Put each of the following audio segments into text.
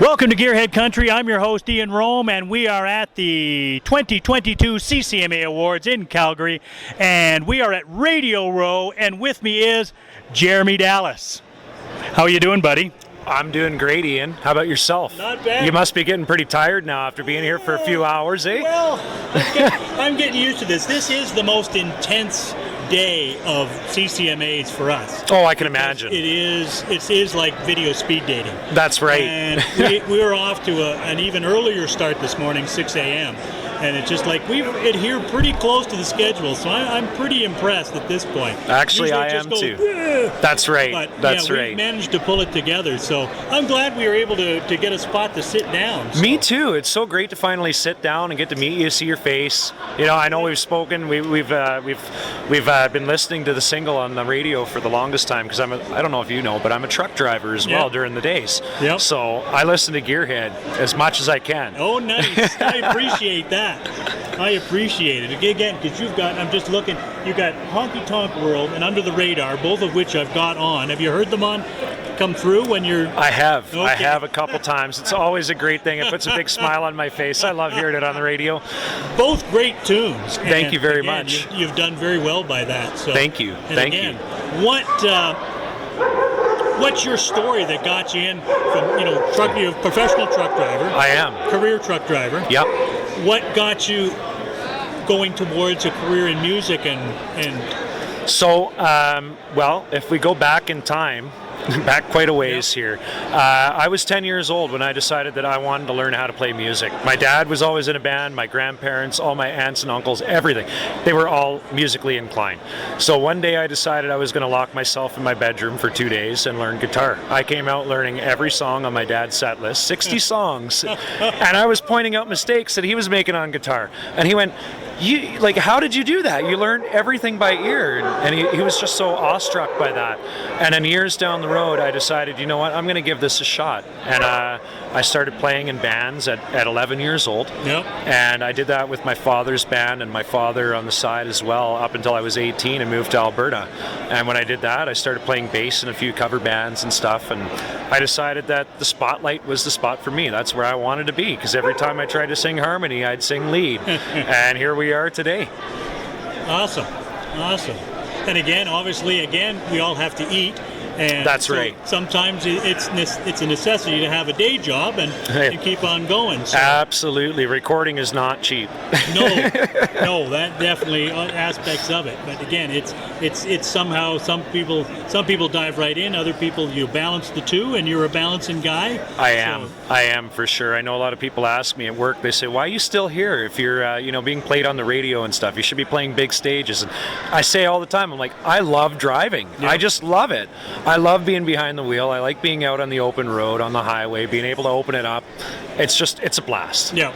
Welcome to Gearhead Country. I'm your host, Ian Rome, and we are at the 2022 CCMA Awards in Calgary, and we are at Radio Row, and with me is Jeremy Dallas. How are you doing, buddy? I'm doing great, Ian. How about yourself? Not bad. You must be getting pretty tired now after being here for a few hours, eh? Well, I'm getting used to this. This is the most intense day of CCMAs for us. Oh, I can imagine. It is like video speed dating. That's right. And we were off to an even earlier start this morning, 6 a.m. And it's just like we've adhered pretty close to the schedule, so I'm pretty impressed at this point. Actually, Usually I am go, too. "Ugh." That's right. But That's yeah, right. we managed to pull it together, so I'm glad we were able to get a spot to sit down. So. Me too. It's so great to finally sit down and get to meet you, see your face. You know, I know we've spoken. We've been listening to the single on the radio for the longest time because I don't know if you know, but I'm a truck driver as well during the days. Yep. So I listen to Gearhead as much as I can. Oh, nice. I appreciate that. I appreciate it. Again, because I'm just looking, you've got Honky Tonk World and Under the Radar, both of which I've got on. Have you heard them come through when you're... I have. Okay. I have a couple times. It's always a great thing. It puts a big smile on my face. I love hearing it on the radio. Both great tunes. Thank you very again, much. You've done very well by that. So. Thank you. And Thank again, you. What's your story that got you in from, you're a professional truck driver? I am. Career truck driver. Yep. What got you going towards a career in music and So, well, if we go back in time, back quite a ways here, I was 10 years old when I decided that I wanted to learn how to play music. My dad was always in a band, my grandparents, all my aunts and uncles, everything. They were all musically inclined. So one day I decided I was going to lock myself in my bedroom for 2 days and learn guitar. I came out learning every song on my dad's set list, 60 songs, and I was pointing out mistakes that he was making on guitar. And he went, how did you do that? You learned everything by ear. And he was just so awestruck by that. And then years down the road, I decided, you know what, I'm going to give this a shot. And I started playing in bands at 11 years old. Yep. And I did that with my father's band and my father on the side as well up until I was 18 and moved to Alberta. And when I did that, I started playing bass in a few cover bands and stuff. And I decided that the spotlight was the spot for me. That's where I wanted to be, because every time I tried to sing harmony, I'd sing lead. And here we are today. Awesome. And again, obviously, we all have to eat. And that's right. Sometimes it's a necessity to have a day job and keep on going. So. Absolutely, recording is not cheap. No, that definitely aspects of it. But again, it's somehow some people dive right in. Other people, you balance the two, and you're a balancing guy. I am for sure. I know a lot of people ask me at work. They say, "Why are you still here? If you're being played on the radio and stuff, you should be playing big stages." And I say all the time, I'm like, I love driving. Yep. I just love it. I love being behind the wheel. I like being out on the open road, on the highway, being able to open it up. It's a blast. Yeah.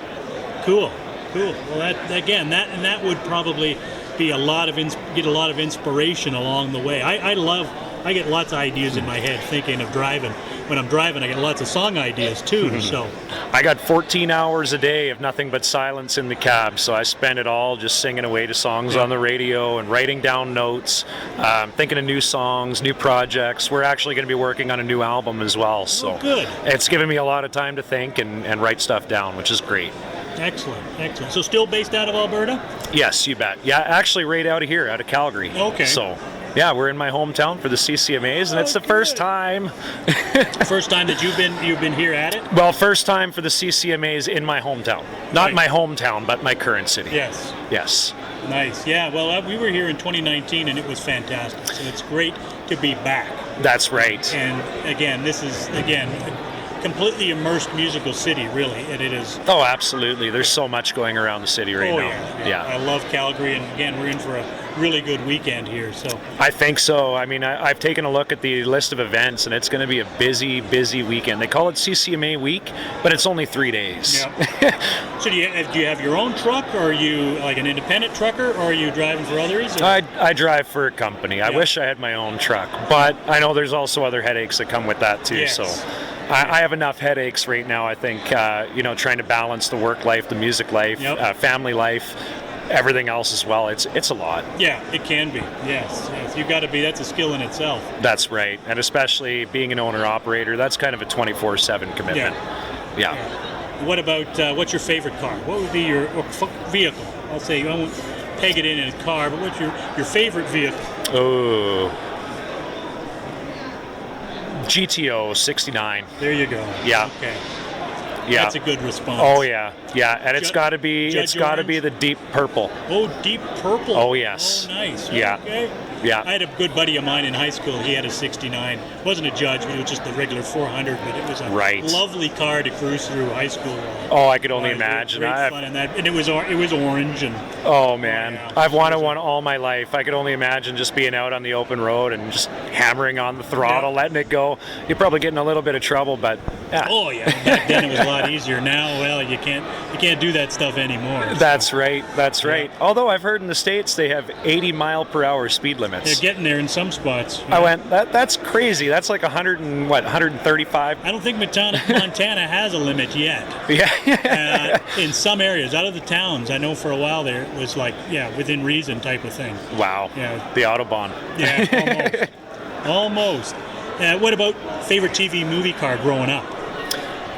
Cool. Well, that would probably be get a lot of inspiration along the way. I get lots of ideas in my head thinking of driving. When I'm driving, I get lots of song ideas too. So I got 14 hours a day of nothing but silence in the cab, so I spend it all just singing away to songs on the radio and writing down notes, thinking of new songs, new projects. We're actually going to be working on a new album as well, so good. It's given me a lot of time to think and write stuff down, which is great. Excellent. So still based out of Alberta? Yes, you bet. Yeah, actually right out of here, out of Calgary. Okay. So yeah, we're in my hometown for the CCMAs, and it's the first time. First time that you've been here at it? Well, first time for the CCMAs in my hometown. Not my hometown, but my current city. Yes. Nice. Yeah, well, we were here in 2019, and it was fantastic. So it's great to be back. That's right. And again, this is, a completely immersed musical city, really. And it is. Oh, absolutely. There's so much going around the city right now. Yeah. I love Calgary, and again, we're in for a really good weekend here. So I think so. I mean, I've taken a look at the list of events, and it's going to be a busy weekend. They call it CCMA week, but it's only 3 days. Yeah. So do you have your own truck, or are you like an independent trucker, or are you driving for others? I drive for a company. I wish I had my own truck, but I know there's also other headaches that come with that too. Yes. So I have enough headaches right now, I think, trying to balance the work life, the music life, family life, everything else as well. It's a lot. Yeah, it can be. Yes. You've got to be. That's a skill in itself. That's right. And especially being an owner-operator, that's kind of a 24/7 commitment. Yeah. What about what's your favorite car? What would be your vehicle? I'll say I won't peg it in a car, but what's your favorite vehicle? Oh. GTO 69. There you go. Yeah. Okay. Yeah. That's a good response. Oh yeah, yeah, and it's Ju- got to be Judge it's got to be Orange? the deep purple. Oh, deep purple. Oh, yes. Oh, nice. Yeah. Okay. Yeah. I had a good buddy of mine in high school. He had a 69. Wasn't a Judge, but it was just the regular 400. But it was a Right. lovely car to cruise through high school. Oh, I could only Great imagine. fun in that, and it was orange and. Oh man, yeah. I've wanted one all my life. I could only imagine just being out on the open road and just hammering on the throttle, Yeah. letting it go. You're probably getting a little bit of trouble, but yeah. Oh yeah, back then it was a lot easier. Now, well, you can't do that stuff anymore. So That's right. That's right. Although I've heard in the States they have 80-mile-per-hour speed they're limits. getting there in some spots. I went. That's crazy. That's like 135. I don't think Montana has a limit yet. Yeah. In some areas, out of the towns, I know for a while there it was like, within reason type of thing. Wow. Yeah. The Autobahn. Yeah, almost. What about favorite TV movie car growing up?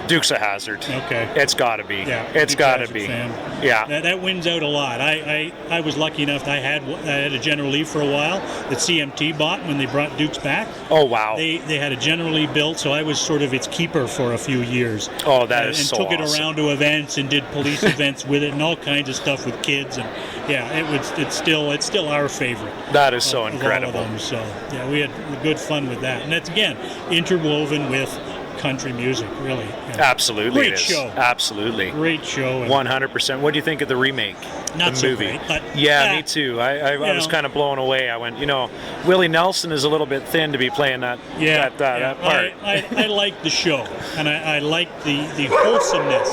Dukes of Hazzard. Okay. It's got to be. Yeah, It's Dukes got to of be. Hazzard fan. Yeah. That wins out a lot. I was lucky enough that I had a General Lee for a while that CMT bought when they brought Dukes back. Oh wow. They had a General Lee built, so I was sort of its keeper for a few years. Oh, that and is so took it awesome. around to events and did police events with it and all kinds of stuff with kids, and it's still our favorite. That is so of incredible. All of them. So yeah, we had good fun with that, and that's again interwoven with country music, really. Yeah. Absolutely. Great it is. show. Absolutely. Great show. And 100%. What do you think of the remake? Not the so movie? great, but yeah, me too. I was know. kind of blown away. I went, Willie Nelson is a little bit thin to be playing that part. I liked the show, and I liked the wholesomeness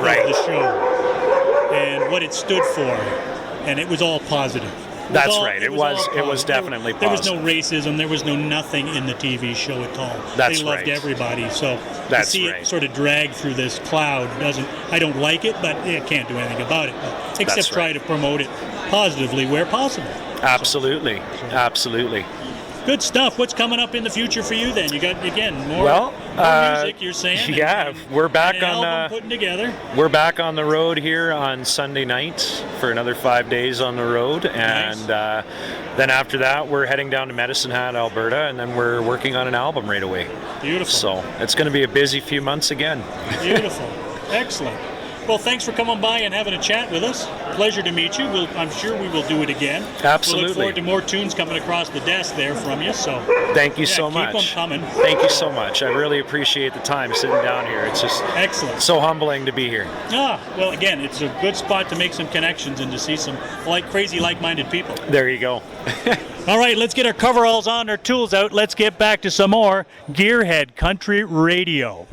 Right. of the show and what it stood for, and it was all positive. That's right. It was positive. definitely There was no racism. There was no nothing in the TV show at all. That's they loved right. everybody. So That's to see right. it sort of drag through this cloud I don't like it, but I can't do anything about it. Except That's try right. to promote it positively where possible. Absolutely. Absolutely. Good stuff. What's coming up in the future for you then? You got more Well, music, you're saying? yeah, and we're back an on album putting together. We're back on the road here on Sunday night for another 5 days on the road, and then after that we're heading down to Medicine Hat, Alberta, and then we're working on an album right away. Beautiful. So it's going to be a busy few months again. Beautiful. Excellent. Well, thanks for coming by and having a chat with us. Pleasure to meet you. I'm sure we will do it again. Absolutely. We'll look forward to more tunes coming across the desk there from you. So Thank you so keep much. them coming. Thank you so much. I really appreciate the time sitting down here. It's just Excellent. so humbling to be here. Well, again, it's a good spot to make some connections and to see some crazy, like-minded people. There you go. All right, let's get our coveralls on, our tools out. Let's get back to some more Gearhead Country Radio.